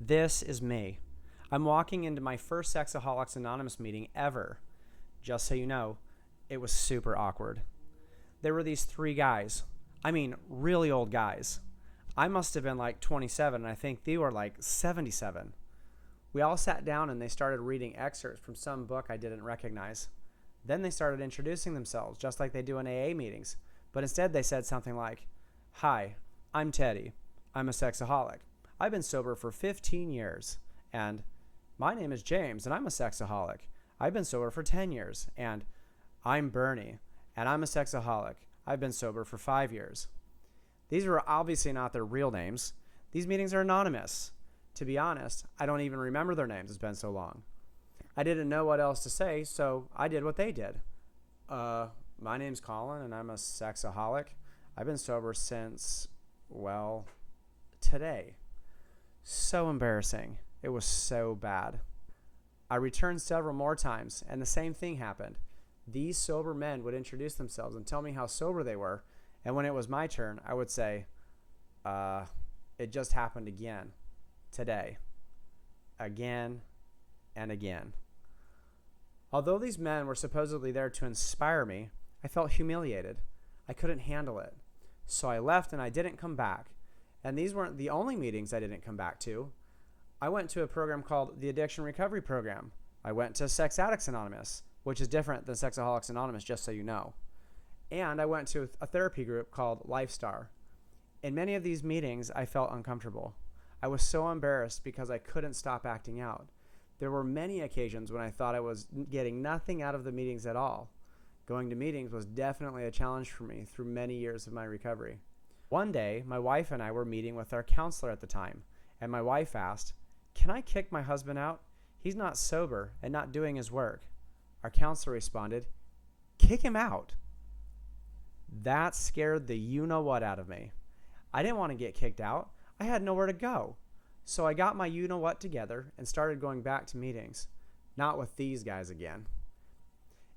This is me. I'm walking into my first Sexaholics Anonymous meeting ever. Just so you know, it was super awkward. There were these three guys. I mean, really old guys. I must have been like 27, and I think they were like 77. We all sat down and they started reading excerpts from some book I didn't recognize. Then they started introducing themselves, just like they do in AA meetings. But instead they said something like, "Hi, I'm Teddy. I'm a sexaholic. I've been sober for 15 years. And my name is James, and I'm a sexaholic. I've been sober for 10 years. And I'm Bernie, and I'm a sexaholic. I've been sober for 5 years." These were obviously not their real names. These meetings are anonymous. To be honest, I don't even remember their names. It's been so long. I didn't know what else to say, so I did what they did. My name's Collin, and I'm a sexaholic. I've been sober since, well, today. So embarrassing. It was so bad. I returned several more times, and the same thing happened. These sober men would introduce themselves and tell me how sober they were, and when it was my turn, I would say, it just happened again, today, again and again. Although these men were supposedly there to inspire me, I felt humiliated. I couldn't handle it. So I left and I didn't come back. And these weren't the only meetings I didn't come back to. I went to a program called the Addiction Recovery Program. I went to Sexaholics Anonymous, which is different than Sexaholics Anonymous, just so you know. And I went to a therapy group called Lifestar. In many of these meetings, I felt uncomfortable. I was so embarrassed because I couldn't stop acting out. There were many occasions when I thought I was getting nothing out of the meetings at all. Going to meetings was definitely a challenge for me through many years of my recovery. One day, my wife and I were meeting with our counselor at the time, and my wife asked, "Can I kick my husband out? He's not sober and not doing his work." Our counselor responded, "Kick him out." That scared the you-know-what out of me. I didn't want to get kicked out. I had nowhere to go. So I got my you-know-what together and started going back to meetings. Not with these guys again.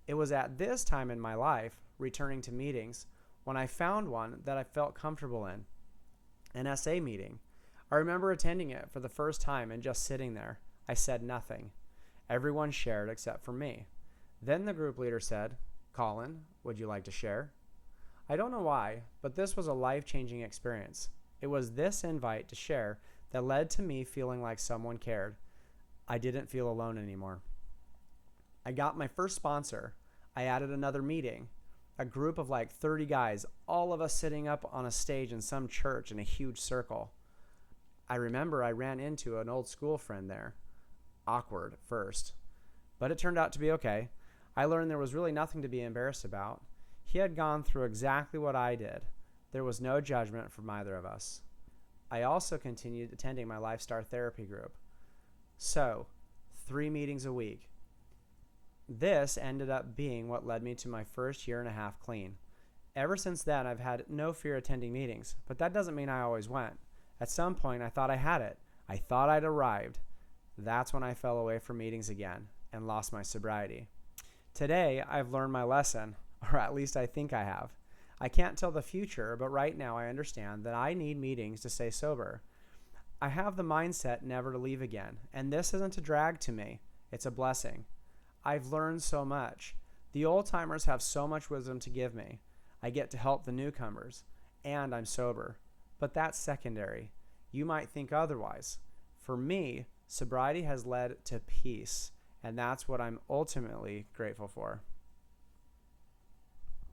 It was at this time in my life, returning to meetings, when I found one that I felt comfortable in. An SA meeting. I remember attending it for the first time and just sitting there. I said nothing. Everyone shared except for me. Then the group leader said, "Collin, would you like to share?" I don't know why, but this was a life-changing experience. It was this invite to share that led to me feeling like someone cared. I didn't feel alone anymore. I got my first sponsor. I added another meeting. A group of like 30 guys, all of us sitting up on a stage in some church in a huge circle. I remember I ran into an old school friend there. Awkward at first, but it turned out to be okay. I learned there was really nothing to be embarrassed about. He had gone through exactly what I did. There was no judgment from either of us. I also continued attending my Lifestar therapy group. So, 3 meetings a week. This ended up being what led me to my first year and a half clean. Ever since then, I've had no fear attending meetings, but that doesn't mean I always went. At some point, I thought I had it. I thought I'd arrived. That's when I fell away from meetings again and lost my sobriety. Today, I've learned my lesson, or at least I think I have. I can't tell the future, but right now I understand that I need meetings to stay sober. I have the mindset never to leave again, and this isn't a drag to me. It's a blessing. I've learned so much. The old-timers have so much wisdom to give me. I get to help the newcomers, and I'm sober. But that's secondary. You might think otherwise. For me, sobriety has led to peace, and that's what I'm ultimately grateful for.